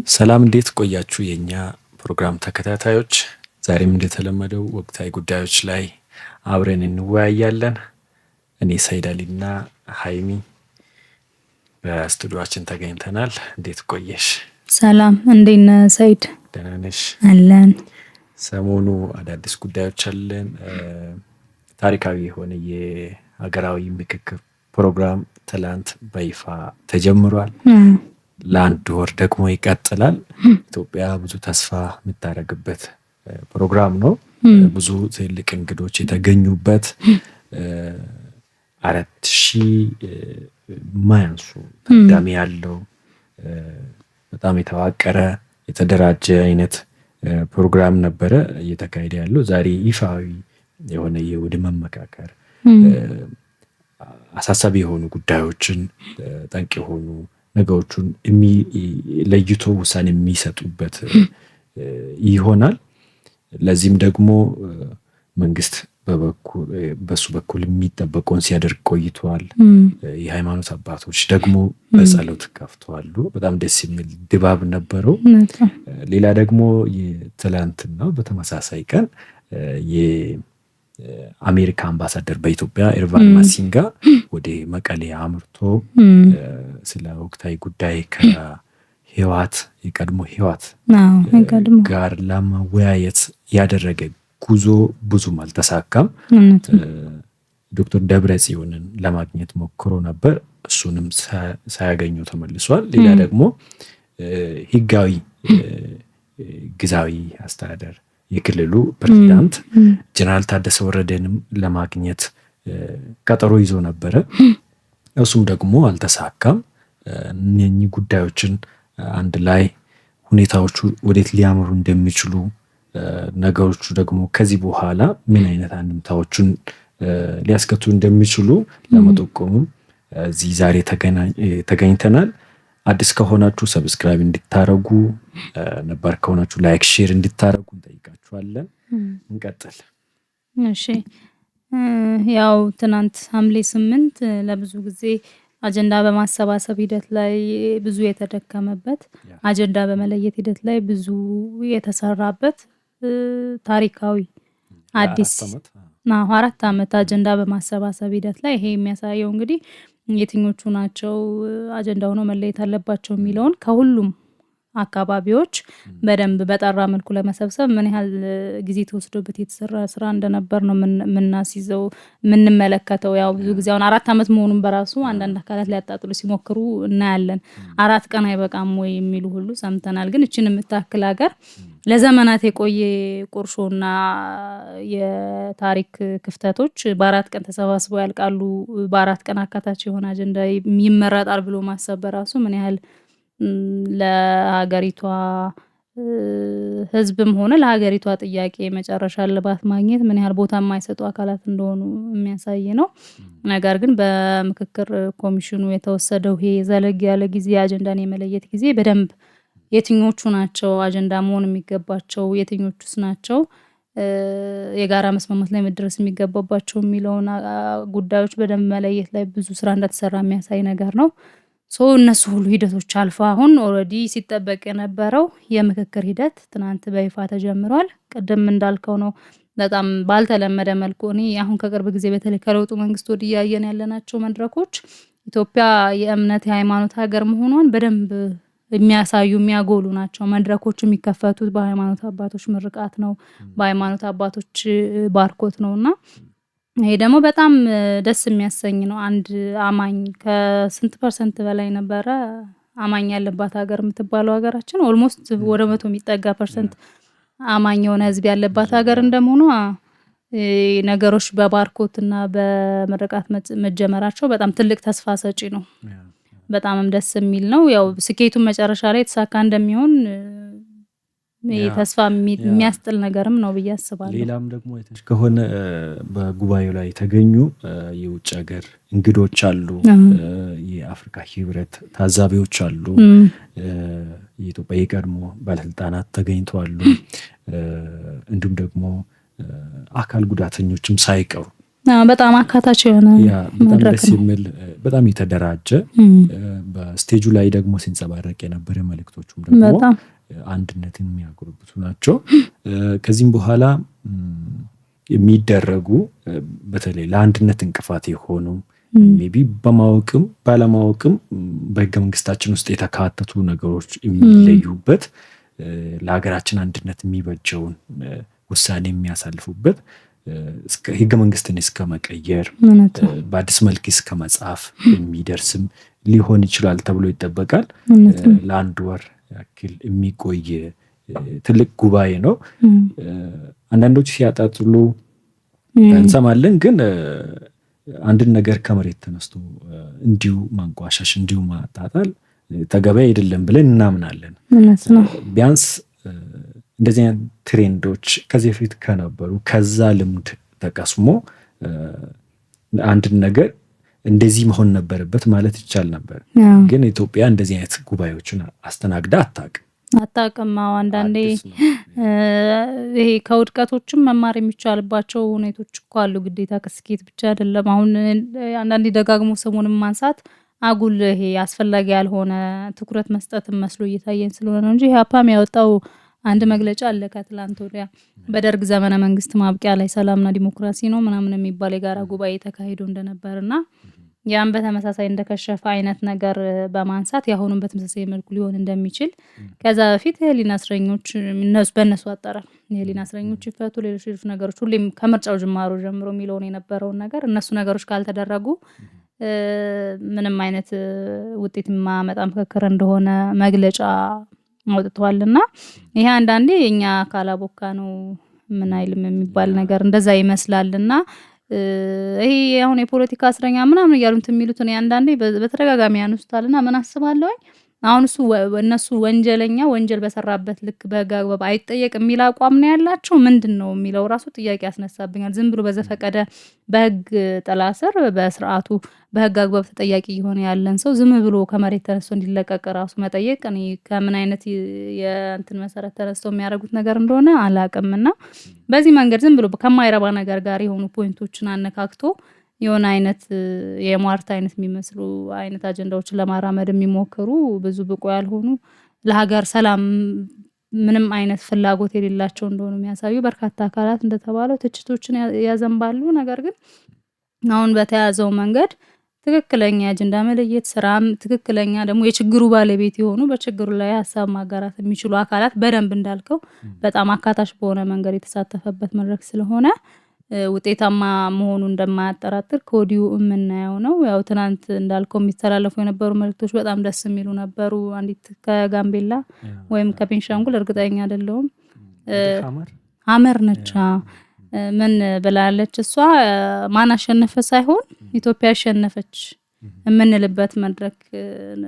ሰላም እንዴት ቆያችሁ የኛ ፕሮግራም ተከታታዮች? ዛሬም እንደተለመደው ወቅታዊ ጉዳዮች ላይ አብረን እንወያያለን። እኔ ሰይድ አሊና ሀይሚ በስቱዲዮአችን ተገኝተናል። እንዴት ቆየሽ? ሰላም እንዴት ነህ ሰይድ? ደህና ነሽ? አለን። ሰሞኑ አዳዲስ ጉዳዮች አለን። ታሪካዊ የሆነ የሀገራዊ ምክክር ፕሮግራም ትላንት በይፋ ተጀምሯል። ለአንድ ወር ደግሞ ይቀጥላል። ኢትዮጵያ ብዙ ተስፋ የምታደርግበት ፕሮግራም ነው። ብዙ ትልቅ እንግዶች የተገኙበት 4,000 ማያንሱ ታዳሚ ያለው በጣም የተዋቀረ የተደራጀ አይነት ፕሮግራም ነበረ እየተካሄደ ያለው። ዛሬ ይፋዊ የሆነ የወደ መመካከር አሳሳቢ የሆኑ ጉዳዮችን ጠንቅ የሆኑ ነገሮችን ለይቶ ውሳኔ የሚሰጡበት ይሆናል። ለዚህም ደግሞ መንግስት በሱ በኩል የሚጠበቀውን ሲያደርግ ቆይቷል። የሃይማኖት አባቶች ደግሞ በጸሎት ከፍተዋል። በጣም ደስ የሚል ድባብ ነበረው። ሌላ ደግሞ ትላንትናው በተመሳሳይ ቀን የአሜሪካ አምባሳደር በኢትዮጵያ ኤርቫን ማሲንጋ ወደ መቀሌ አምርቶ ስለ ወቅታዊ ጉዳይ ከህወሓት የቀድሞ ህወሓት ጋር ለመወያየት ያደረገ ጉዞ ብዙም አልተሳካም። ዶክተር ደብረጽዮንን ለማግኘት ሞክሮ ነበር። እሱንም ሳያገኘው ተመልሷል። ሌላ ደግሞ ህጋዊ ግዛዊ አስተዳደር የክልሉ ፕሬዝዳንት ጀነራል ታደሰ ወረደንም ለማግኘት ቀጠሮ ይዞ ነበረ። እሱም ደግሞ አልተሳካም። እነኚህ ጉዳዮችን አንድ ላይ ሁኔታዎቹ ወዴት ሊያምሩ እንደሚችሉ ነገሮቹ ደግሞ ከዚህ በኋላ ምን አይነት አንድምታዎችን ሊያስከትሉ እንደሚችሉ ለመጠቆም እዚህ ዛሬ ተገኝተናል። አዲስ ከሆናችሁ ሰብስክራይብ እንድታረጉ፣ ነባር ከሆናችሁ ላይክ፣ ሼር እንድታረጉ እንጠይቃችኋለን። እንቀጥል። እሺ፣ ያው ትናንት ሐምሌ 8 ለብዙ ጊዜ አጀንዳ በማሰባሰብ ሂደት ላይ ብዙ የተደከመበት፣ አጀንዳ በመለየት ሂደት ላይ ብዙ የተሰራበት ታሪካዊ አዲስ 4 ዓመት አጀንዳ በማሰባሰብ ሂደት ላይ ይሄ የሚያሳየው እንግዲህ የትኞቹ ናቸው አጀንዳ ሆኖ መለየት አለባቸው የሚለውን ከሁሉም አካባቢዎች በደንብ በጠራ መልኩ ለመሰብሰብ ምን ያህል ጊዜ ተወስዶበት የተሰራ ስራ እንደነበር ነው የምናስይዘው የምንመለከተው። ያው ብዙ ጊዜ አሁን 4 ዓመት መሆኑን በራሱ አንዳንድ አካላት ሊያጣጥሉ ሲሞክሩ እናያለን። 4 ቀን አይበቃም ወይ የሚሉ ሁሉ ሰምተናል። ግን እችን የምታክል ሀገር ለዘመናት የቆየ ቁርሾና የታሪክ ክፍተቶች በ4 ቀን ተሰባስበው ያልቃሉ። በ4 ቀን አካታች የሆነ አጀንዳ ይመረጣል ብሎ ማሰብ በራሱ ምን ያህል ለሀገሪቷ ህዝብም ሆነ ለሀገሪቷ ጥያቄ መጨረሻ እልባት ማግኘት ምን ያህል ቦታ የማይሰጡ አካላት እንደሆኑ የሚያሳይ ነው። ነገር ግን በምክክር ኮሚሽኑ የተወሰደው ይሄ ዘለግ ያለ ጊዜ አጀንዳን የመለየት ጊዜ በደንብ የትኞቹ ናቸው አጀንዳ መሆን የሚገባቸው፣ የትኞቹስ ናቸው የጋራ መስማማት ላይ መድረስ የሚገባባቸው የሚለውን ጉዳዮች በደንብ መለየት ላይ ብዙ ስራ እንደተሰራ የሚያሳይ ነገር ነው። እነሱ ሁሉ ሂደቶች አልፋ አሁን ኦልሬዲ ሲጠበቅ የነበረው የምክክር ሂደት ትናንት በይፋ ተጀምሯል። ቅድም እንዳልከው ነው በጣም ባልተለመደ መልኩ እኔ አሁን ከቅርብ ጊዜ በተለይ ከለውጡ መንግስት ወዲህ እያየን ያለናቸው መድረኮች ኢትዮጵያ የእምነት የሃይማኖት ሀገር መሆኗን በደንብ የሚያሳዩ የሚያጎሉ ናቸው። መድረኮች የሚከፈቱት በሃይማኖት አባቶች ምርቃት ነው፣ በሃይማኖት አባቶች ባርኮት ነውና ይሄ ደግሞ በጣም ደስ የሚያሰኝ ነው። አንድ አማኝ ከስንት ፐርሰንት በላይ ነበረ አማኝ ያለባት ሀገር የምትባለው ሀገራችን ኦልሞስት ወደ 100 የሚጠጋ ፐርሰንት አማኝ የሆነ ህዝብ ያለባት ሀገር እንደመሆኗ ነገሮች በባርኮትና በምርቃት መጀመራቸው በጣም ትልቅ ተስፋ ሰጪ ነው። በጣምም ደስ የሚል ነው። ያው ስኬቱን መጨረሻ ላይ የተሳካ እንደሚሆን ተስፋ የሚያስጥል ነገርም ነው ብዬ አስባለሁ። ሌላም ደግሞ አይተሽ ከሆነ በጉባኤው ላይ የተገኙ የውጭ ሀገር እንግዶች አሉ፣ የአፍሪካ ህብረት ታዛቢዎች አሉ፣ የኢትዮጵያ የቀድሞ ባለስልጣናት ተገኝተዋል። እንዲሁም ደግሞ አካል ጉዳተኞችም ሳይቀሩ በጣም አካታች የሆነ በጣም ደስ የሚል በጣም የተደራጀ በስቴጁ ላይ ደግሞ ሲንጸባረቅ የነበረ መልእክቶቹም ደግሞ አንድነትን የሚያጎለብቱ ናቸው። ከዚህም በኋላ የሚደረጉ በተለይ ለአንድነት እንቅፋት የሆኑ ሜቢ በማወቅም ባለማወቅም በህገ መንግስታችን ውስጥ የተካተቱ ነገሮች የሚለዩበት ለሀገራችን አንድነት የሚበጀውን ውሳኔ የሚያሳልፉበት ህገ መንግስትን እስከ መቀየር በአዲስ መልክ እስከ መጻፍ የሚደርስም ሊሆን ይችላል ተብሎ ይጠበቃል። ለአንድ ወር ያክል የሚቆይ ትልቅ ጉባኤ ነው። አንዳንዶች ሲያጣጥሉ እንሰማለን፣ ግን አንድን ነገር ከመሬት ተነስቶ እንዲሁ ማንቋሻሽ እንዲሁ ማጣጣል ተገቢ አይደለም ብለን እናምናለን። ቢያንስ እንደዚህ አይነት ትሬንዶች ከዚህ በፊት ከነበሩ ከዛ ልምድ ተቀስሞ አንድን ነገር እንደዚህ መሆን ነበረበት ማለት ይቻል ነበር። ግን ኢትዮጵያ እንደዚህ አይነት ጉባኤዎችን አስተናግዳ አታውቅም። አንዳንዴ ይሄ ከውድቀቶችም መማር የሚቻልባቸው ሁኔታዎች እኮ አሉ። ግዴታ ከስኬት ብቻ አይደለም። አሁን አንዳንዴ ደጋግሞ ስሙንም ማንሳት አጉል ይሄ አስፈላጊ ያልሆነ ትኩረት መስጠትን መስሎ እየታየን ስለሆነ ነው እንጂ ኢህአፓም ያወጣው አንድ መግለጫ አለ ከትላንት ወዲያ በደርግ ዘመነ መንግስት ማብቂያ ላይ ሰላምና ዲሞክራሲ ነው ምናምን የሚባል የጋራ ጉባኤ ተካሂዶ እንደነበርና ያን በተመሳሳይ እንደከሸፈ አይነት ነገር በማንሳት ያሁኑን በተመሳሳይ መልኩ ሊሆን እንደሚችል ከዛ በፊት የህሊና እስረኞች በእነሱ አጠራር የህሊና እስረኞች ይፈቱ፣ ሌሎች ነገሮች ሁሌም ከምርጫው ጅማሮ ጀምሮ የሚለውን የነበረውን ነገር እነሱ ነገሮች ካልተደረጉ ምንም አይነት ውጤት የማያመጣ ምክክር እንደሆነ መግለጫ አውጥተዋልና ይሄ አንዳንዴ የኛ ካላቦካ ነው ምን አይልም የሚባል ነገር እንደዛ ይመስላልና ይሄ አሁን የፖለቲካ እስረኛ ምናምን እያሉት የሚሉት ነው አንዳንዴ በተደጋጋሚ ያነሱታልና ምን አስባለሁ አሁን እነሱ ወንጀል በሰራበት ልክ በጋግባብ አይጠየቅ የሚል አቋም ነው ያላቸው ምንድነው የሚለው ራሱ ጥያቄ ያስነሳብኛል። ዝም ብሎ በዘፈቀደ በህግ ጥላ ስር በስርዓቱ በህግ አግባብ ተጠያቂ የሆነ ያለን ሰው ዝም ብሎ ከመሬት ተነስቶ እንዲለቀቅ ራሱ መጠየቅ እኔ ከምን አይነት የእንትን መሰረት ተነስቶ የሚያደርጉት ነገር እንደሆነ አላውቅምና በዚህ መንገድ ዝም ብሎ ከማይረባ ነገር ጋር የሆኑ ፖይንቶችን አነካክቶ የሆነ አይነት የሟርት አይነት የሚመስሉ አይነት አጀንዳዎችን ለማራመድ የሚሞክሩ ብዙ ብቁ ያልሆኑ ለሀገር ሰላም ምንም አይነት ፍላጎት የሌላቸው እንደሆኑ የሚያሳዩ በርካታ አካላት እንደተባለው ትችቶችን ያዘንባሉ። ነገር ግን አሁን በተያዘው መንገድ ትክክለኛ አጀንዳ መለየት ስራም ትክክለኛ ደግሞ የችግሩ ባለቤት የሆኑ በችግሩ ላይ ሀሳብ ማጋራት የሚችሉ አካላት በደንብ እንዳልከው በጣም አካታች በሆነ መንገድ የተሳተፈበት መድረክ ስለሆነ ውጤታማ መሆኑ እንደማያጠራጥር ከወዲሁ የምናየው ነው። ያው ትናንት እንዳልከው የሚተላለፉ የነበሩ መልእክቶች በጣም ደስ የሚሉ ነበሩ። አንዲት ከጋምቤላ ወይም ከቤንሻንጉል እርግጠኛ አይደለሁም ሀመር ነች ምን ብላለች እሷ ማን አሸነፈ ሳይሆን ኢትዮጵያ አሸነፈች የምንልበት መድረክ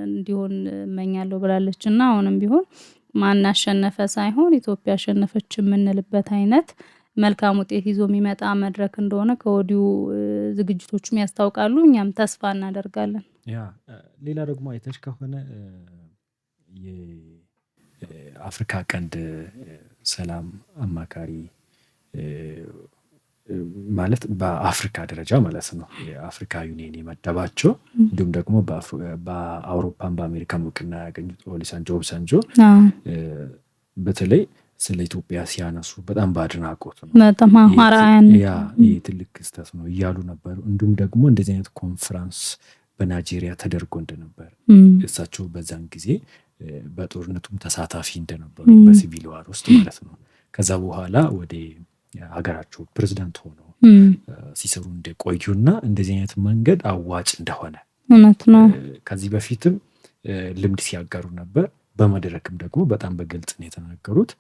እንዲሆን እመኛለሁ ብላለች እና አሁንም ቢሆን ማን አሸነፈ ሳይሆን ኢትዮጵያ አሸነፈች የምንልበት አይነት መልካም ውጤት ይዞ የሚመጣ መድረክ እንደሆነ ከወዲሁ ዝግጅቶቹም ያስታውቃሉ። እኛም ተስፋ እናደርጋለን። ሌላ ደግሞ አይተሽ ከሆነ የአፍሪካ ቀንድ ሰላም አማካሪ ማለት በአፍሪካ ደረጃ ማለት ነው የአፍሪካ ዩኒየን የመደባቸው እንዲሁም ደግሞ በአውሮፓን በአሜሪካን እውቅና ያገኙት ኦሉሴጉን ኦባሳንጆ በተለይ ስለ ኢትዮጵያ ሲያነሱ በጣም በአድናቆት ነው ይህ ትልቅ ክስተት ነው እያሉ ነበሩ። እንዲሁም ደግሞ እንደዚህ አይነት ኮንፈረንስ በናይጄሪያ ተደርጎ እንደነበር እሳቸው በዛን ጊዜ በጦርነቱም ተሳታፊ እንደነበሩ በሲቪል ዋር ውስጥ ማለት ነው። ከዛ በኋላ ወደ ሀገራቸው ፕሬዝዳንት ሆነው ሲሰሩ እንደቆዩና እንደዚህ አይነት መንገድ አዋጭ እንደሆነ እውነት ነው ከዚህ በፊትም ልምድ ሲያጋሩ ነበር። በመድረክም ደግሞ በጣም በግልጽ ነው የተናገሩት።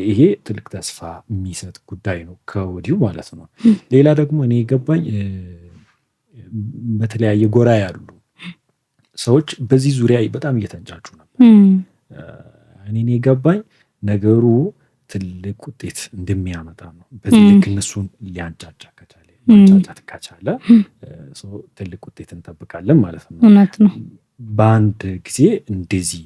ይሄ ትልቅ ተስፋ የሚሰጥ ጉዳይ ነው ከወዲሁ ማለት ነው። ሌላ ደግሞ እኔ የገባኝ በተለያየ ጎራ ያሉ ሰዎች በዚህ ዙሪያ በጣም እየተንጫጩ ነበር። እኔ የገባኝ ነገሩ ትልቅ ውጤት እንደሚያመጣ ነው። በዚህ ልክ እነሱን ሊያንጫጫ ከቻለ ማንጫጫት ከቻለ ትልቅ ውጤት እንጠብቃለን ማለት ነው። እውነት ነው። በአንድ ጊዜ እንደዚህ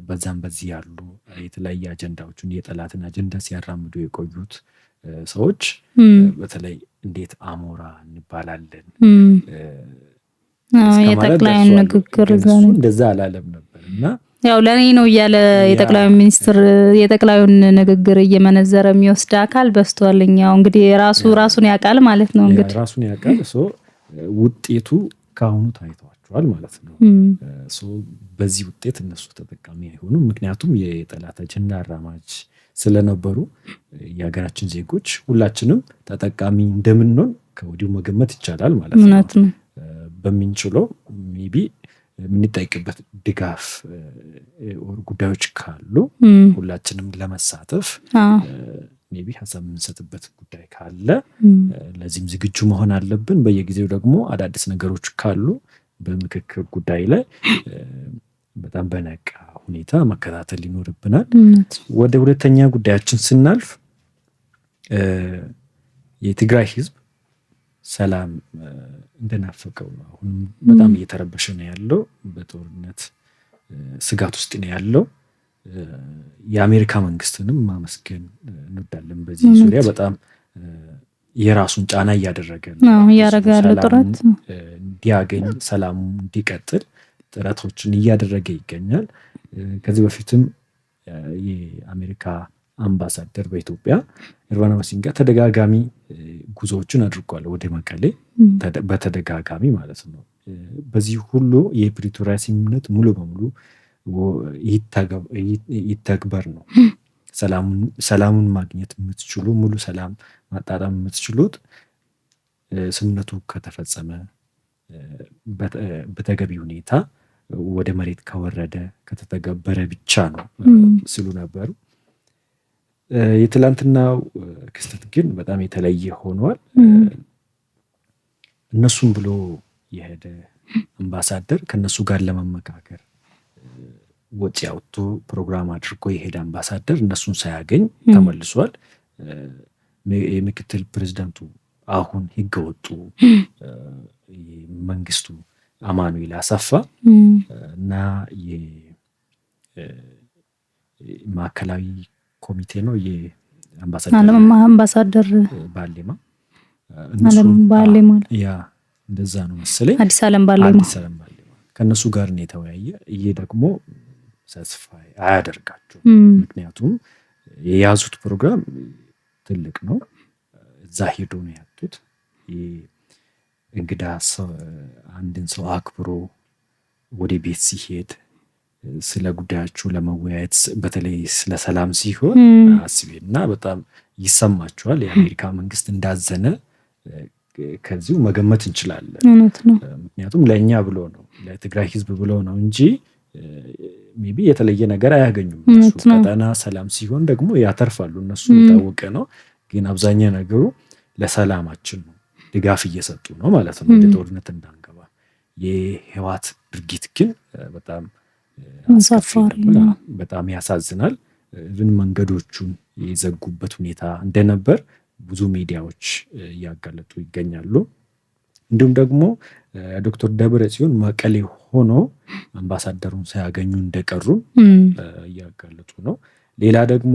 በዛም በዚህ ያሉ የተለያየ አጀንዳዎችን የጠላትን አጀንዳ ሲያራምዱ የቆዩት ሰዎች በተለይ እንዴት አሞራ እንባላለን የጠቅላይ ንግግር እንደዛ አላለም ነበር እና ያው ለኔ ነው እያለ የጠቅላይ ሚኒስትር የጠቅላዩን ንግግር እየመነዘረ የሚወስድ አካል በስቷልኝ። ያው እንግዲህ ራሱን ያውቃል ማለት ነው። እንግዲህ ራሱን ያውቃል። ውጤቱ ካሁኑ ታይቷቸዋል ማለት ነው። በዚህ ውጤት እነሱ ተጠቃሚ አይሆኑም። ምክንያቱም የጠላት አጀንዳ አራማጅ ስለነበሩ የሀገራችን ዜጎች ሁላችንም ተጠቃሚ እንደምንሆን ከወዲሁ መገመት ይቻላል ማለት ነው። በምንችለው ሜቢ የምንጠይቅበት ድጋፍ ጉዳዮች ካሉ ሁላችንም ለመሳተፍ ሜቢ ሀሳብ የምንሰጥበት ጉዳይ ካለ ለዚህም ዝግጁ መሆን አለብን። በየጊዜው ደግሞ አዳዲስ ነገሮች ካሉ በምክክር ጉዳይ ላይ በጣም በነቃ ሁኔታ መከታተል ይኖርብናል። ወደ ሁለተኛ ጉዳያችን ስናልፍ የትግራይ ህዝብ ሰላም እንደናፈቀው ነው። አሁንም በጣም እየተረበሸ ነው ያለው። በጦርነት ስጋት ውስጥ ነው ያለው። የአሜሪካ መንግስትንም ማመስገን እንወዳለን። በዚህ ዙሪያ በጣም የራሱን ጫና እያደረገ ነው። ያለው ጥረት እንዲያገኝ ሰላሙ እንዲቀጥል ጥረቶችን እያደረገ ይገኛል። ከዚህ በፊትም የአሜሪካ አምባሳደር በኢትዮጵያ ኤርቫና ማሲንጋ ተደጋጋሚ ጉዞዎችን አድርጓል ወደ መቀሌ በተደጋጋሚ ማለት ነው። በዚህ ሁሉ የፕሪቶሪያ ስምምነት ሙሉ በሙሉ ይተግበር ነው። ሰላሙን ማግኘት የምትችሉ ሙሉ ሰላም ማጣጣም የምትችሉት ስምምነቱ ከተፈጸመ በተገቢ ሁኔታ ወደ መሬት ከወረደ ከተተገበረ ብቻ ነው ሲሉ ነበሩ። የትላንትናው ክስተት ግን በጣም የተለየ ሆኗል። እነሱም ብሎ የሄደ አምባሳደር ከነሱ ጋር ለመመካከር ወጪ አውጥቶ ፕሮግራም አድርጎ የሄደ አምባሳደር እነሱን ሳያገኝ ተመልሷል። የምክትል ፕሬዚዳንቱ አሁን ህገወጡ መንግስቱ አማኑኤል አሰፋ እና የማዕከላዊ ኮሚቴ ነው የአምባሳደር ባሌማ ያ እንደዛ ነው መሰለኝ። አዲስ ዓለም ባሌማ ከነሱ ጋር ነው የተወያየ። ይሄ ደግሞ ተስፋ አያደርጋቸው። ምክንያቱም የያዙት ፕሮግራም ትልቅ ነው። እዛ ሄዶ ነው ያጡት። እንግዳ አንድን ሰው አክብሮ ወደ ቤት ሲሄድ ስለ ጉዳያችሁ ለመወያየት በተለይ ስለ ሰላም ሲሆን አስቤና በጣም ይሰማቸዋል። የአሜሪካ መንግስት እንዳዘነ ከዚሁ መገመት እንችላለን። ምክንያቱም ለእኛ ብሎ ነው ለትግራይ ህዝብ ብሎ ነው እንጂ ሜቢ የተለየ ነገር አያገኙም። እነሱ ቀጠና ሰላም ሲሆን ደግሞ ያተርፋሉ። እነሱ የታወቀ ነው። ግን አብዛኛው ነገሩ ለሰላማችን ነው፣ ድጋፍ እየሰጡ ነው ማለት ነው፣ ወደ ጦርነት እንዳንገባ። የህወሓት ድርጊት ግን በጣም አሳፋሪ ነው፣ በጣም ያሳዝናል። ግን መንገዶቹን የዘጉበት ሁኔታ እንደነበር ብዙ ሚዲያዎች እያጋለጡ ይገኛሉ። እንዲሁም ደግሞ ዶክተር ደብረጽዮን መቀሌ ሆኖ አምባሳደሩን ሳያገኙ እንደቀሩ እያጋለጡ ነው። ሌላ ደግሞ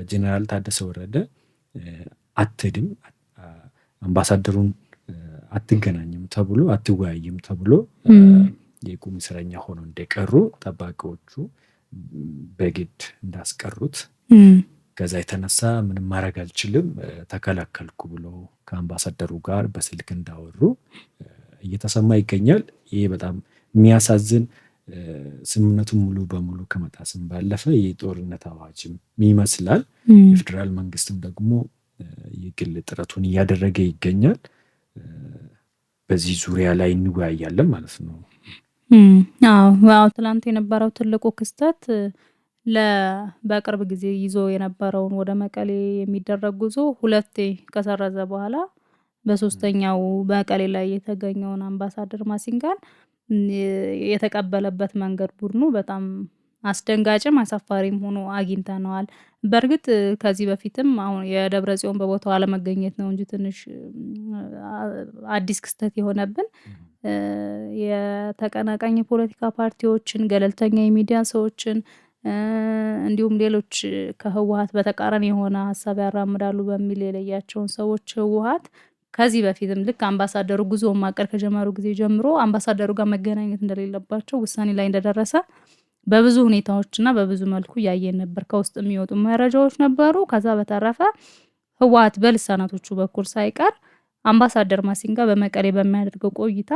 ጄኔራል ታደሰ ወረደ አትድም አምባሳደሩን አትገናኝም ተብሎ አትወያይም ተብሎ የቁም እስረኛ ሆኖ እንደቀሩ ጠባቂዎቹ በግድ እንዳስቀሩት ከዛ የተነሳ ምንም ማድረግ አልችልም ተከላከልኩ ብሎ ከአምባሳደሩ ጋር በስልክ እንዳወሩ እየተሰማ ይገኛል። ይሄ በጣም የሚያሳዝን ስምምነቱን ሙሉ በሙሉ ከመጣስም ባለፈ የጦርነት አዋጅም ይመስላል። የፌዴራል መንግስትም ደግሞ የግል ጥረቱን እያደረገ ይገኛል። በዚህ ዙሪያ ላይ እንወያያለን ማለት ነው። አዎ ትላንት የነበረው ትልቁ ክስተት በቅርብ ጊዜ ይዞ የነበረውን ወደ መቀሌ የሚደረግ ጉዞ ሁለቴ ከሰረዘ በኋላ በሶስተኛው መቀሌ ላይ የተገኘውን አምባሳደር ማሲንጋን የተቀበለበት መንገድ ቡድኑ በጣም አስደንጋጭም አሳፋሪም ሆኖ አግኝተነዋል። በእርግጥ ከዚህ በፊትም አሁን የደብረጽዮን በቦታው አለመገኘት ነው እንጂ ትንሽ አዲስ ክስተት የሆነብን የተቀናቃኝ የፖለቲካ ፓርቲዎችን፣ ገለልተኛ የሚዲያ ሰዎችን እንዲሁም ሌሎች ከህወሓት በተቃራኒ የሆነ ሀሳብ ያራምዳሉ በሚል የለያቸውን ሰዎች ህወሓት ከዚህ በፊትም ልክ አምባሳደሩ ጉዞ ማቀር ከጀመሩ ጊዜ ጀምሮ አምባሳደሩ ጋር መገናኘት እንደሌለባቸው ውሳኔ ላይ እንደደረሰ በብዙ ሁኔታዎችና በብዙ መልኩ ያየን ነበር። ከውስጥ የሚወጡ መረጃዎች ነበሩ። ከዛ በተረፈ ህወሓት በልሳናቶቹ በኩል ሳይቀር አምባሳደር ማሲንጋ በመቀሌ በሚያደርገው ቆይታ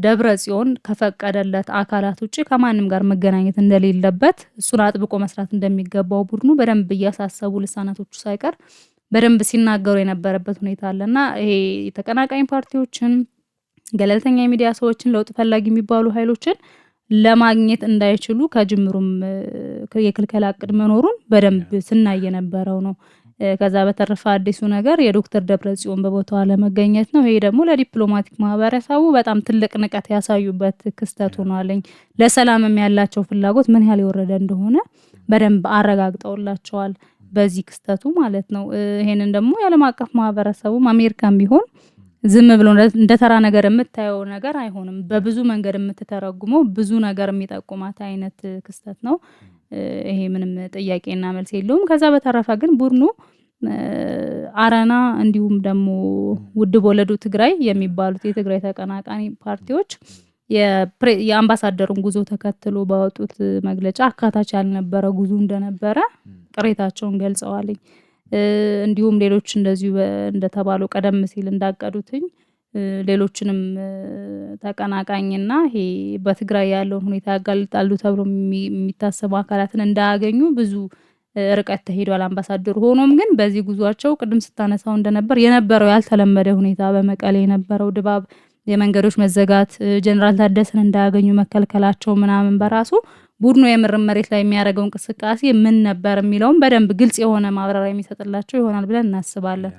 ደብረ ጽዮን ከፈቀደለት አካላት ውጪ ከማንም ጋር መገናኘት እንደሌለበት እሱን አጥብቆ መስራት እንደሚገባው ቡድኑ በደንብ እያሳሰቡ ልሳናቶቹ ሳይቀር በደንብ ሲናገሩ የነበረበት ሁኔታ አለና ይሄ የተቀናቃኝ ፓርቲዎችን ገለልተኛ የሚዲያ ሰዎችን ለውጥ ፈላጊ የሚባሉ ኃይሎችን ለማግኘት እንዳይችሉ ከጅምሩም የክልከላ ዕቅድ መኖሩን በደንብ ስናይ የነበረው ነው። ከዛ በተረፈ አዲሱ ነገር የዶክተር ደብረጽዮን በቦታው አለመገኘት ነው። ይሄ ደግሞ ለዲፕሎማቲክ ማህበረሰቡ በጣም ትልቅ ንቀት ያሳዩበት ክስተት ሆኗልኝ። ለሰላምም ያላቸው ፍላጎት ምን ያህል የወረደ እንደሆነ በደንብ አረጋግጠውላቸዋል በዚህ ክስተቱ ማለት ነው። ይሄንን ደግሞ የዓለም አቀፍ ማህበረሰቡም አሜሪካም ቢሆን ዝም ብሎ እንደ ተራ ነገር የምታየው ነገር አይሆንም። በብዙ መንገድ የምትተረጉመው ብዙ ነገር የሚጠቁማት አይነት ክስተት ነው። ይሄ ምንም ጥያቄና መልስ የለውም። ከዛ በተረፈ ግን ቡድኑ አረና እንዲሁም ደግሞ ውድብ ወለዱ ትግራይ የሚባሉት የትግራይ ተቀናቃኒ ፓርቲዎች የአምባሳደሩን ጉዞ ተከትሎ ባወጡት መግለጫ አካታች ያልነበረ ጉዞ እንደነበረ ቅሬታቸውን ገልጸዋል። እንዲሁም ሌሎች እንደዚሁ እንደተባለው ቀደም ሲል እንዳቀዱትኝ ሌሎችንም ተቀናቃኝና ይሄ በትግራይ ያለውን ሁኔታ ያጋልጣሉ ተብሎ የሚታሰቡ አካላትን እንዳያገኙ ብዙ ርቀት ተሄዷል አምባሳደሩ። ሆኖም ግን በዚህ ጉዟቸው ቅድም ስታነሳው እንደነበር የነበረው ያልተለመደ ሁኔታ በመቀሌ የነበረው ድባብ፣ የመንገዶች መዘጋት፣ ጀነራል ታደሰን እንዳያገኙ መከልከላቸው ምናምን በራሱ ቡድኑ የምርም መሬት ላይ የሚያደርገው እንቅስቃሴ ምን ነበር የሚለውም በደንብ ግልጽ የሆነ ማብራሪያ የሚሰጥላቸው ይሆናል ብለን እናስባለን።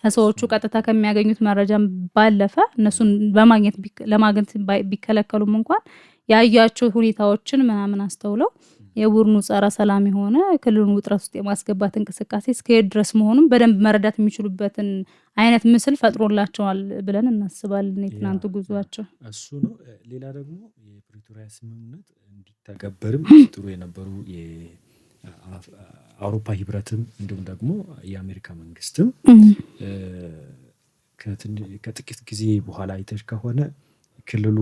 ከሰዎቹ ቀጥታ ከሚያገኙት መረጃም ባለፈ እነሱን ለማግኘት ቢከለከሉም እንኳን ያያቸው ሁኔታዎችን ምናምን አስተውለው የቡድኑ ጸረ ሰላም የሆነ ክልሉን ውጥረት ውስጥ የማስገባት እንቅስቃሴ እስከሄድ ድረስ መሆኑን በደንብ መረዳት የሚችሉበትን አይነት ምስል ፈጥሮላቸዋል ብለን እናስባለን። የትናንቱ ጉዟቸው እሱ ነው። ሌላ ደግሞ የፕሪቶሪያ ስምምነት እንዲተገበርም ጥሩ የነበሩ የአውሮፓ ህብረትም እንዲሁም ደግሞ የአሜሪካ መንግስትም ከጥቂት ጊዜ በኋላ አይተሽ ከሆነ ክልሉ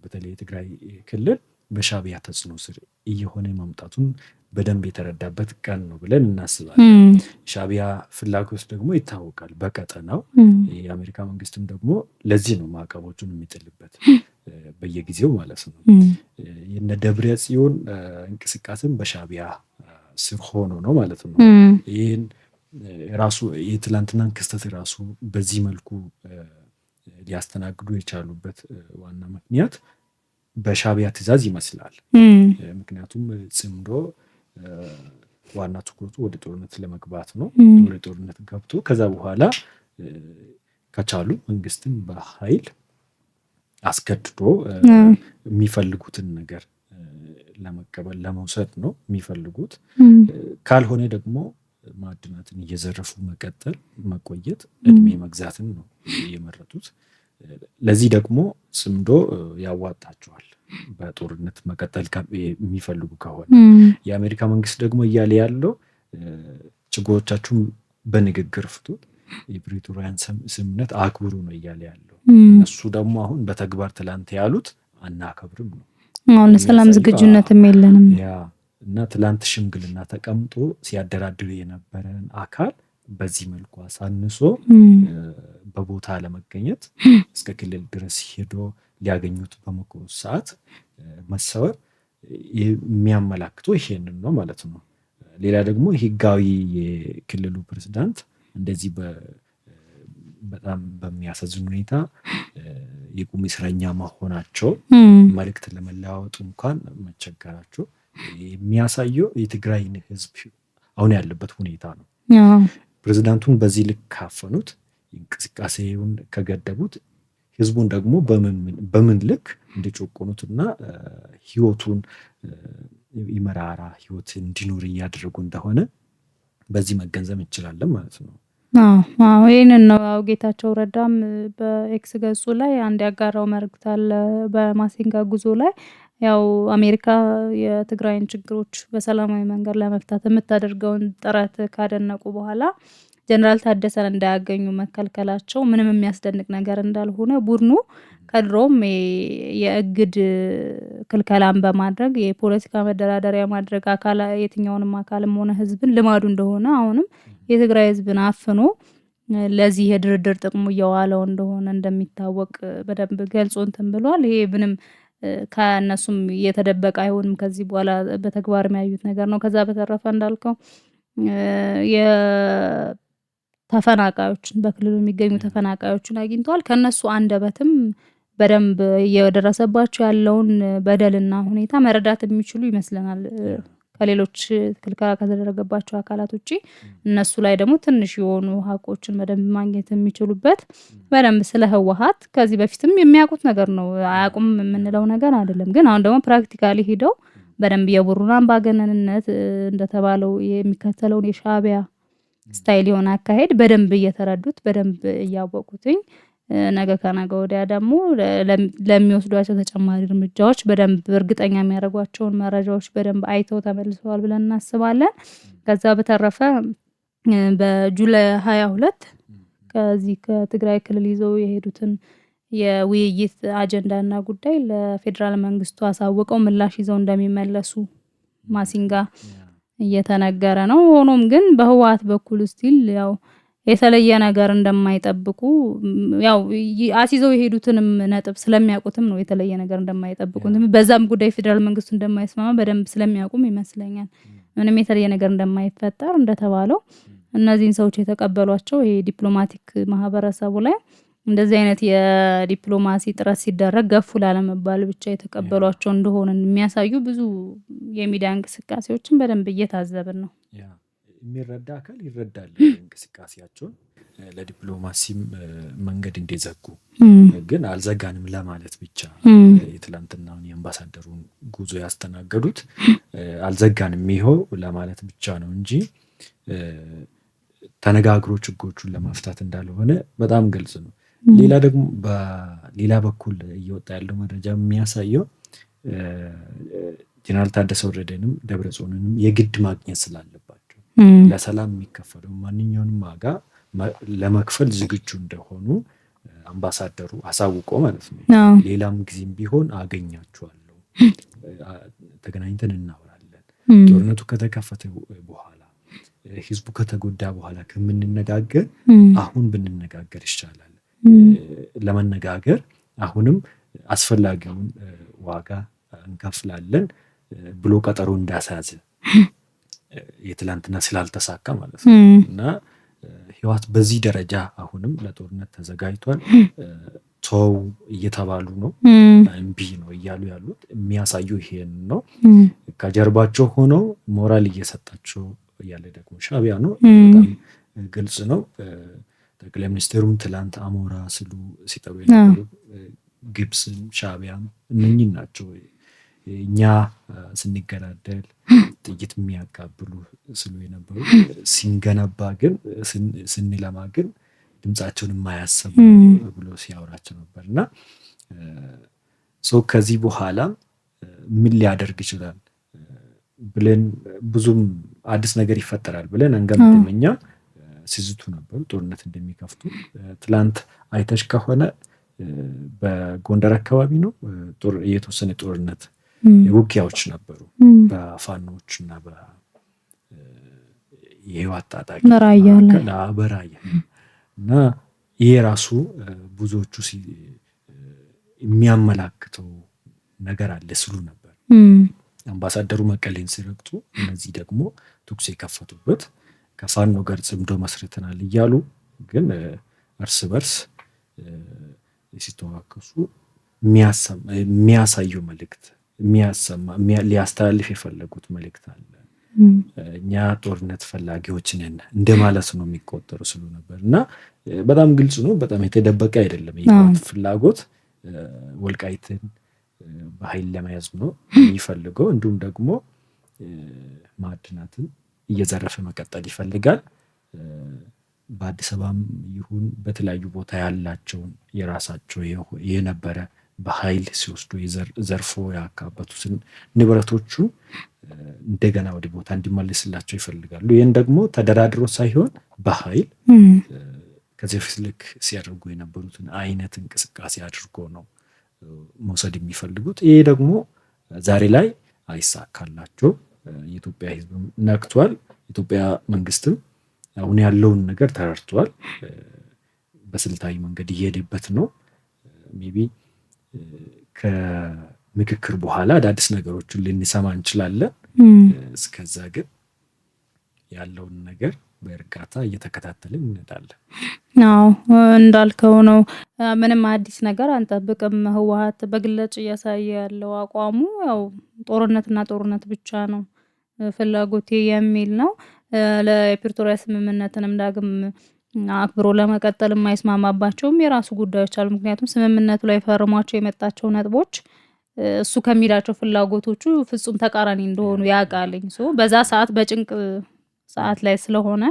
በተለይ የትግራይ ክልል በሻዕቢያ ተጽዕኖ ስር እየሆነ ማምጣቱን በደንብ የተረዳበት ቀን ነው ብለን እናስባለን። ሻዕቢያ ፍላጎት ደግሞ ይታወቃል በቀጠናው። የአሜሪካ መንግስትም ደግሞ ለዚህ ነው ማዕቀቦቹን የሚጥልበት በየጊዜው ማለት ነው። የነ ደብረ ጽዮን እንቅስቃሴም በሻዕቢያ ስር ሆኖ ነው ማለት ነው። ይህን ራሱ የትላንትናን ክስተት ራሱ በዚህ መልኩ ሊያስተናግዱ የቻሉበት ዋና ምክንያት በሻዕቢያ ትዕዛዝ ይመስላል። ምክንያቱም ጽምዶ ዋና ትኩረቱ ወደ ጦርነት ለመግባት ነው። ወደ ጦርነት ገብቶ ከዛ በኋላ ከቻሉ መንግስትን በኃይል አስገድዶ የሚፈልጉትን ነገር ለመቀበል ለመውሰድ ነው የሚፈልጉት። ካልሆነ ደግሞ ማዕድናትን እየዘረፉ መቀጠል መቆየት፣ እድሜ መግዛትን ነው የመረጡት። ለዚህ ደግሞ ጽምዶ ያዋጣቸዋል በጦርነት መቀጠል የሚፈልጉ ከሆነ። የአሜሪካ መንግስት ደግሞ እያለ ያለው ችግሮቻችሁን በንግግር ፍቱት፣ የፕሪቶሪያን ስምምነት አክብሩ ነው እያለ ያለው። እነሱ ደግሞ አሁን በተግባር ትላንት ያሉት አናከብርም ነው። አሁን ለሰላም ዝግጁነትም የለንም እና ትላንት ሽምግልና ተቀምጦ ሲያደራድር የነበረን አካል በዚህ መልኩ አሳንሶ በቦታ ለመገኘት እስከ ክልል ድረስ ሄዶ ሊያገኙት በሞከሩ ሰዓት መሰወር የሚያመላክተው ይሄንን ነው ማለት ነው። ሌላ ደግሞ ህጋዊ የክልሉ ፕሬዝዳንት እንደዚህ በጣም በሚያሳዝን ሁኔታ የቁም እስረኛ መሆናቸው መልእክት ለመለዋወጥ እንኳን መቸገራቸው የሚያሳየው የትግራይን ህዝብ አሁን ያለበት ሁኔታ ነው። ፕሬዝዳንቱን በዚህ ልክ ካፈኑት፣ እንቅስቃሴውን ከገደቡት፣ ህዝቡን ደግሞ በምን ልክ እንደጨቆኑትና ህይወቱን የመራራ ህይወት እንዲኖር እያደረጉ እንደሆነ በዚህ መገንዘብ እንችላለን ማለት ነው። ይህንን ነው ጌታቸው ረዳም በኤክስ ገጹ ላይ አንድ ያጋራው መልእክት አለ። በማሲንጋ ጉዞ ላይ ያው አሜሪካ የትግራይን ችግሮች በሰላማዊ መንገድ ለመፍታት የምታደርገውን ጥረት ካደነቁ በኋላ ጀነራል ታደሰን እንዳያገኙ መከልከላቸው ምንም የሚያስደንቅ ነገር እንዳልሆነ ቡድኑ ከድሮም የእግድ ክልከላን በማድረግ የፖለቲካ መደራደሪያ ማድረግ የትኛውንም አካልም ሆነ ህዝብን ልማዱ እንደሆነ አሁንም የትግራይ ህዝብን አፍኖ ለዚህ የድርድር ጥቅሙ እየዋለው እንደሆነ እንደሚታወቅ በደንብ ገልጾ እንትን ብሏል። ይሄ ምንም ከእነሱም የተደበቀ አይሆንም። ከዚህ በኋላ በተግባር የሚያዩት ነገር ነው። ከዛ በተረፈ እንዳልከው የተፈናቃዮችን በክልሉ የሚገኙ ተፈናቃዮችን አግኝተዋል። ከነሱ አንደበትም በደንብ እየደረሰባቸው ያለውን በደልና ሁኔታ መረዳት የሚችሉ ይመስለናል። ከሌሎች ክልከላ ከተደረገባቸው አካላት ውጪ እነሱ ላይ ደግሞ ትንሽ የሆኑ ሀቆችን በደንብ ማግኘት የሚችሉበት በደንብ ስለ ህወሓት ከዚህ በፊትም የሚያውቁት ነገር ነው። አያውቁም የምንለው ነገር አይደለም። ግን አሁን ደግሞ ፕራክቲካሊ ሄደው በደንብ የቡድኑን አምባገነንነት እንደተባለው የሚከተለውን የሻዕቢያ ስታይል የሆነ አካሄድ በደንብ እየተረዱት በደንብ እያወቁትኝ ነገ ከነገ ወዲያ ደግሞ ለሚወስዷቸው ተጨማሪ እርምጃዎች በደንብ እርግጠኛ የሚያደርጓቸውን መረጃዎች በደንብ አይተው ተመልሰዋል ብለን እናስባለን። ከዛ በተረፈ በጁላይ 22 ከዚህ ከትግራይ ክልል ይዘው የሄዱትን የውይይት አጀንዳና ጉዳይ ለፌዴራል መንግስቱ አሳውቀው ምላሽ ይዘው እንደሚመለሱ ማሲንጋ እየተነገረ ነው። ሆኖም ግን በህወሓት በኩል ስቲል ያው የተለየ ነገር እንደማይጠብቁ ያው አሲዘው የሄዱትንም ነጥብ ስለሚያውቁትም ነው የተለየ ነገር እንደማይጠብቁ በዛም ጉዳይ ፌዴራል መንግስቱ እንደማይስማማ በደንብ ስለሚያውቁም ይመስለኛል ምንም የተለየ ነገር እንደማይፈጠር እንደተባለው እነዚህን ሰዎች የተቀበሏቸው ይሄ ዲፕሎማቲክ ማህበረሰቡ ላይ እንደዚህ አይነት የዲፕሎማሲ ጥረት ሲደረግ ገፉ ላለመባል ብቻ የተቀበሏቸው እንደሆነ የሚያሳዩ ብዙ የሚዲያ እንቅስቃሴዎችን በደንብ እየታዘብን ነው። የሚረዳ አካል ይረዳል እንቅስቃሴያቸውን ለዲፕሎማሲም መንገድ እንደዘጉ ግን አልዘጋንም ለማለት ብቻ የትላንትናውን የአምባሳደሩን ጉዞ ያስተናገዱት አልዘጋንም ይኸው ለማለት ብቻ ነው እንጂ ተነጋግሮ ችግሮቹን ለማፍታት እንዳልሆነ በጣም ግልጽ ነው። ሌላ ደግሞ በሌላ በኩል እየወጣ ያለው መረጃ የሚያሳየው ጀነራል ታደሰ ወረደንም ደብረጽዮንንም የግድ ማግኘት ስላለባቸው ለሰላም የሚከፈለው ማንኛውንም ዋጋ ለመክፈል ዝግጁ እንደሆኑ አምባሳደሩ አሳውቆ ማለት ነው። ሌላም ጊዜም ቢሆን አገኛቸዋለሁ፣ ተገናኝተን እናወራለን፣ ጦርነቱ ከተከፈተ በኋላ ህዝቡ ከተጎዳ በኋላ ከምንነጋገር አሁን ብንነጋገር ይሻላል፣ ለመነጋገር አሁንም አስፈላጊውን ዋጋ እንከፍላለን ብሎ ቀጠሮ እንዳሳያዘ የትላንትና ስላልተሳካ ማለት ነው። እና ህወሓት በዚህ ደረጃ አሁንም ለጦርነት ተዘጋጅቷል። ተው እየተባሉ ነው፣ እምቢ ነው እያሉ ያሉት የሚያሳዩ ይሄን ነው። ከጀርባቸው ሆነው ሞራል እየሰጣቸው ያለ ደግሞ ሻዕቢያ ነው። በጣም ግልጽ ነው። ጠቅላይ ሚኒስትሩም ትላንት አሞራ ስሉ ሲጠሩ የነበሩ ግብፅም ሻዕቢያም እነኚህ ናቸው። እኛ ስንገዳደል ጥይት የሚያቃብሉ ስሉ የነበሩ ሲንገነባ ግን ስንለማ ግን ድምፃቸውን የማያሰሙ ብሎ ሲያወራቸው ነበር። እና ሰው ከዚህ በኋላ ምን ሊያደርግ ይችላል ብለን ብዙም አዲስ ነገር ይፈጠራል ብለን አንገምትም። እኛ ሲዝቱ ነበሩ ጦርነት እንደሚከፍቱ። ትላንት አይተሽ ከሆነ በጎንደር አካባቢ ነው የተወሰነ ጦርነት ውጊያዎች ነበሩ በፋኖች እና የህወሓት ታጣቂ በራያ እና ይሄ ራሱ ብዙዎቹ የሚያመላክተው ነገር አለ ስሉ ነበር። አምባሳደሩ መቀሌን ሲረግጡ እነዚህ ደግሞ ተኩስ የከፈቱበት ከፋኖ ጋር ጽምዶ መስርተናል እያሉ ግን እርስ በርስ ሲተዋከሱ የሚያሳየው መልእክት ሊያስተላልፍ የፈለጉት መልእክት አለ። እኛ ጦርነት ፈላጊዎች ነን እንደማለት ነው የሚቆጠሩ ስሉ ነበር። እና በጣም ግልጽ ነው፣ በጣም የተደበቀ አይደለም። የህወሓት ፍላጎት ወልቃይትን በኃይል ለመያዝ ነው የሚፈልገው። እንዲሁም ደግሞ ማዕድናትን እየዘረፈ መቀጠል ይፈልጋል። በአዲስ አበባም ይሁን በተለያዩ ቦታ ያላቸውን የራሳቸው የነበረ በኃይል ሲወስዱ ዘርፎ ያካበቱትን ንብረቶቹን እንደገና ወደ ቦታ እንዲመለስላቸው ይፈልጋሉ። ይህን ደግሞ ተደራድሮ ሳይሆን በኃይል ከዚህ በፊት ልክ ሲያደርጉ የነበሩትን አይነት እንቅስቃሴ አድርጎ ነው መውሰድ የሚፈልጉት። ይሄ ደግሞ ዛሬ ላይ አይሳካላቸው። የኢትዮጵያ ሕዝብም ነቅቷል። የኢትዮጵያ መንግስትም አሁን ያለውን ነገር ተረድቷል። በስልታዊ መንገድ እየሄደበት ነው። ሜቢ ከምክክር በኋላ አዳዲስ ነገሮችን ልንሰማ እንችላለን። እስከዛ ግን ያለውን ነገር በእርጋታ እየተከታተልን እንሄዳለን። አዎ እንዳልከው ነው። ምንም አዲስ ነገር አንጠብቅም። ህወሓት በግልጽ እያሳየ ያለው አቋሙ ያው ጦርነትና ጦርነት ብቻ ነው ፍላጎቴ የሚል ነው። ለፕሪቶሪያ ስምምነትንም ዳግም አክብሮ ለመቀጠል የማይስማማባቸውም የራሱ ጉዳዮች አሉ። ምክንያቱም ስምምነቱ ላይ ፈርሟቸው የመጣቸው ነጥቦች እሱ ከሚላቸው ፍላጎቶቹ ፍጹም ተቃራኒ እንደሆኑ ያውቃልኝ። በዛ ሰዓት በጭንቅ ሰዓት ላይ ስለሆነ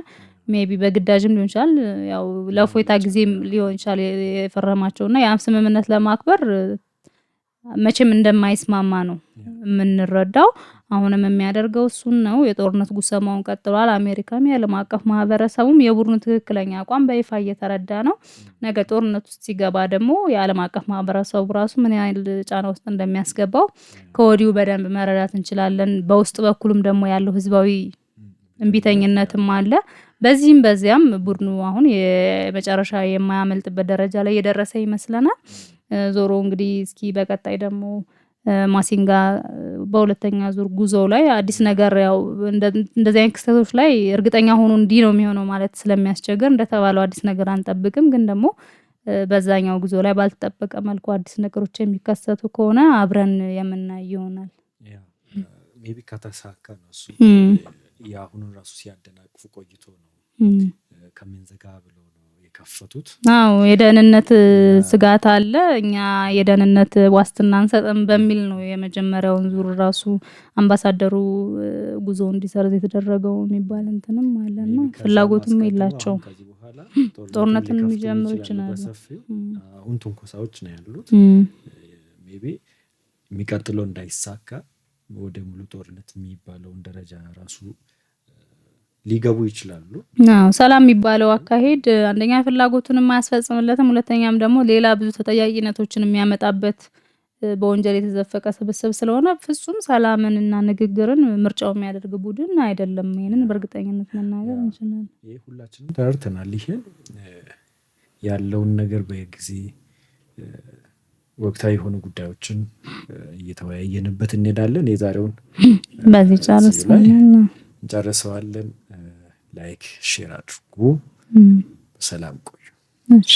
ሜቢ በግዳጅም ሊሆን ይችላል፣ ያው ለፎይታ ጊዜም ሊሆን ይችላል የፈረማቸውና ያም ስምምነት ለማክበር መቼም እንደማይስማማ ነው የምንረዳው። አሁንም የሚያደርገው እሱን ነው። የጦርነት ጉሰማውን ቀጥሏል። አሜሪካም የዓለም አቀፍ ማህበረሰቡም የቡድኑ ትክክለኛ አቋም በይፋ እየተረዳ ነው። ነገ ጦርነት ውስጥ ሲገባ ደግሞ የዓለም አቀፍ ማህበረሰቡ ራሱ ምን ያህል ጫና ውስጥ እንደሚያስገባው ከወዲሁ በደንብ መረዳት እንችላለን። በውስጥ በኩልም ደግሞ ያለው ህዝባዊ እምቢተኝነትም አለ። በዚህም በዚያም ቡድኑ አሁን የመጨረሻ የማያመልጥበት ደረጃ ላይ የደረሰ ይመስለናል። ዞሮ እንግዲህ እስኪ በቀጣይ ደግሞ ማሲንጋ በሁለተኛ ዙር ጉዞ ላይ አዲስ ነገር ያው እንደዚህ አይነት ክስተቶች ላይ እርግጠኛ ሆኖ እንዲህ ነው የሚሆነው ማለት ስለሚያስቸግር እንደተባለው አዲስ ነገር አንጠብቅም። ግን ደግሞ በዛኛው ጉዞ ላይ ባልተጠበቀ መልኩ አዲስ ነገሮች የሚከሰቱ ከሆነ አብረን የምናይ ይሆናል። ሜቢ ከተሳካ ነው እሱ የአሁኑን ራሱ ሲያደናቅፉ ቆይቶ ነው ከምንዘጋ ብሎ ነው የከፈቱት። አዎ የደህንነት ስጋት አለ፣ እኛ የደህንነት ዋስትና አንሰጥም በሚል ነው የመጀመሪያውን ዙር ራሱ አምባሳደሩ ጉዞ እንዲሰርዝ የተደረገው የሚባል እንትንም አለና ፍላጎቱም የላቸውም። ጦርነትን የሚጀምሩ ይችላሉ። አሁን ትንኮሳዎች ነው ያሉት። ሜቢ የሚቀጥለው እንዳይሳካ ወደ ሙሉ ጦርነት የሚባለውን ደረጃ ራሱ ሊገቡ ይችላሉ። ሰላም የሚባለው አካሄድ አንደኛ ፍላጎቱን የማያስፈጽምለትም፣ ሁለተኛም ደግሞ ሌላ ብዙ ተጠያቂነቶችን የሚያመጣበት በወንጀል የተዘፈቀ ስብስብ ስለሆነ ፍጹም ሰላምን እና ንግግርን ምርጫው የሚያደርግ ቡድን አይደለም። ይሄንን በእርግጠኝነት መናገር እንችላለን። ይሄ ሁላችንም ተረድተናል። ይሄን ያለውን ነገር በጊዜ ወቅታዊ የሆኑ ጉዳዮችን እየተወያየንበት እንሄዳለን። የዛሬውን በዚህ እንጨርሰዋለን። ላይክ ሼር አድርጉ። ሰላም ቆዩ። እሺ።